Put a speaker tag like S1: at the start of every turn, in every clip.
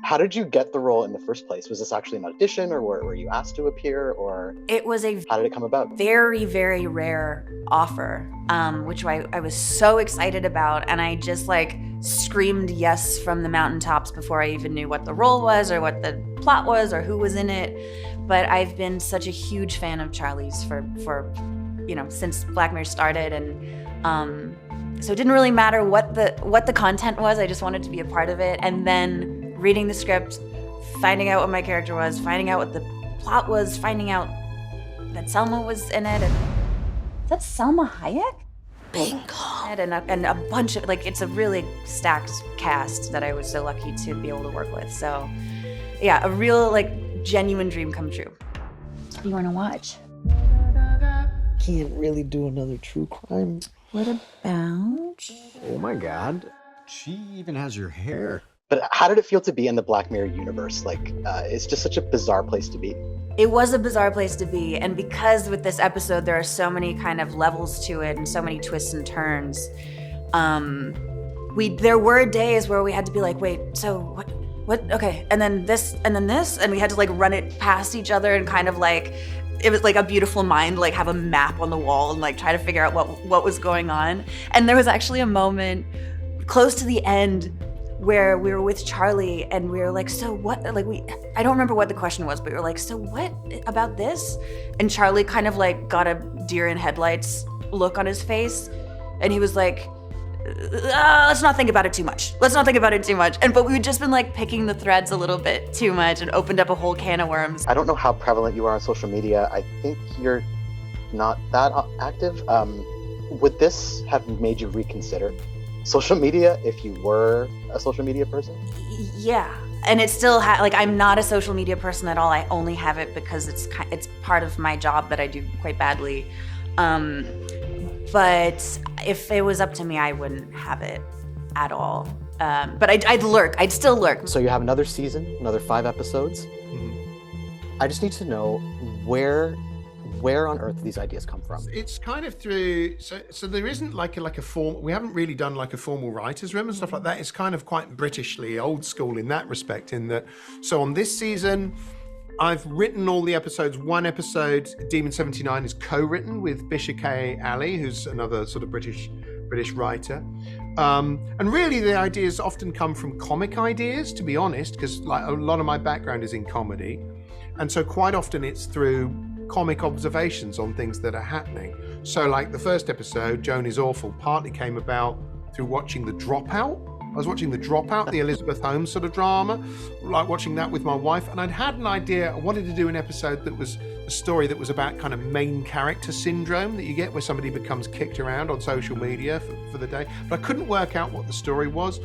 S1: How did you get the role in the first place? Was this actually an audition, or were you asked to appear, or
S2: It was a
S1: how did it come about?
S2: very, very rare offer, which I was so excited about. And I just like screamed yes from the mountaintops before I even knew what the role was or what the plot was or who was in it. But I've been such a huge fan of Charlie's for since Black Mirror started. And so it didn't really matter what the content was. I just wanted to be a part of it. And then reading the script, finding out what my character was, finding out what the plot was, finding out that Selma was in it. And is that Selma Hayek?
S3: Bingo.
S2: And a bunch of, like, it's a really stacked cast that I was so lucky to be able to work with. So yeah, a real, like, genuine dream come true. What do you want to watch?
S4: Can't really do another true crime.
S2: What about?
S5: Oh my God. She even has your hair.
S1: But how did it feel to be in the Black Mirror universe? Like, it's just such a bizarre place to be.
S2: It was a bizarre place to be, and because with this episode there are so many kind of levels to it and so many twists and turns, there were days where we had to be like, wait, so what? Okay, and then this, and we had to like run it past each other and kind of like, it was like a beautiful mind, like have a map on the wall and like try to figure out what was going on. And there was actually a moment close to the end where we were with Charlie and we were like, so what, like I don't remember what the question was, but we were like, so what about this? And Charlie kind of like got a deer in headlights look on his face. And he was like, let's not think about it too much. But we'd just been like picking the threads a little bit too much and opened up a whole can of worms.
S1: I don't know how prevalent you are on social media. I think you're not that active. Would this have made you reconsider social media if you were a social media person?
S2: Yeah, and it's still like I'm not a social media person at all. I only have it because it's part of my job that I do quite badly. But if it was up to me, I wouldn't have it at all. But I'd still lurk.
S1: So you have another season, another 5 episodes. Mm-hmm. I just need to know where on earth these ideas come from.
S6: It's kind of through, so there isn't like a form, we haven't really done like a formal writer's room and stuff like that. It's kind of quite Britishly old school in that respect, in that, so on this season, I've written all the episodes. One episode, Demon 79, is co-written with Bishake Ali, who's another sort of British writer. And really the ideas often come from comic ideas, to be honest, because like a lot of my background is in comedy. And so quite often it's through comic observations on things that are happening. So like the first episode, Joan Is Awful, partly came about through watching The Dropout. I was watching The Dropout, the Elizabeth Holmes sort of drama, like watching that with my wife, and I'd had an idea. I wanted to do an episode that was a story that was about kind of main character syndrome that you get where somebody becomes kicked around on social media for the day, but I couldn't work out what the story was.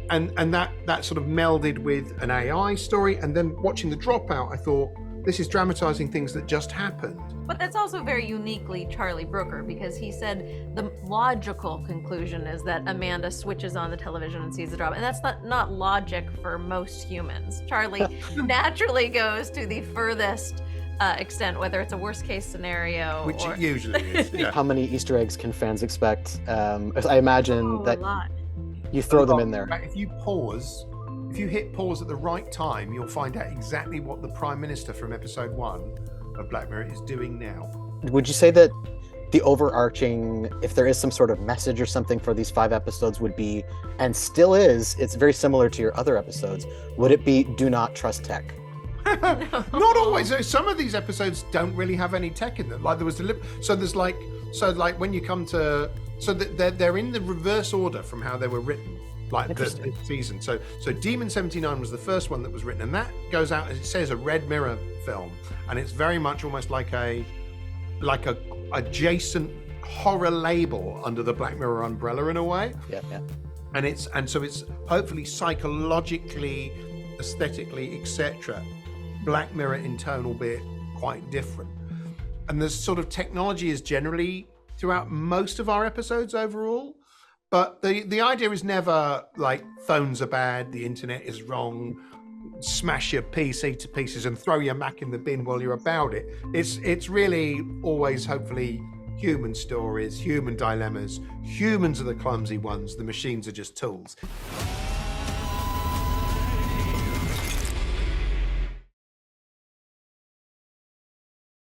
S6: And that sort of melded with an AI story, and then watching The Dropout, I thought, this is dramatizing things that just happened.
S3: But that's also very uniquely Charlie Brooker, because he said the logical conclusion is that Amanda switches on the television and sees the drama. And that's not logic for most humans. Charlie naturally goes to the furthest extent, whether it's a worst case scenario.
S6: Which it usually is. Yeah.
S1: How many Easter eggs can fans expect? I imagine that
S3: a lot.
S1: you throw them in there.
S6: If you hit pause at the right time, you'll find out exactly what the Prime Minister from episode 1 of Black Mirror is doing now.
S1: Would you say that the overarching, if there is some sort of message or something for these 5 episodes, would be, and still is, it's very similar to your other episodes, would it be do not trust tech?
S6: Not always. Some of these episodes don't really have any tech in them. Like there was when you come to, so they're in the reverse order from how they were written. Like this season. So Demon 79 was the first one that was written, and that goes out, as it says, a Red Mirror film, and it's very much almost like a adjacent horror label under the Black Mirror umbrella in a way.
S1: Yeah.
S6: And so it's hopefully psychologically, aesthetically, etc. Black Mirror in tone, albeit quite different. And the sort of technology is generally throughout most of our episodes overall. But the idea is never like phones are bad, the internet is wrong, smash your PC to pieces and throw your Mac in the bin while you're about it. It's really always hopefully human stories, human dilemmas. Humans are the clumsy ones, the machines are just tools.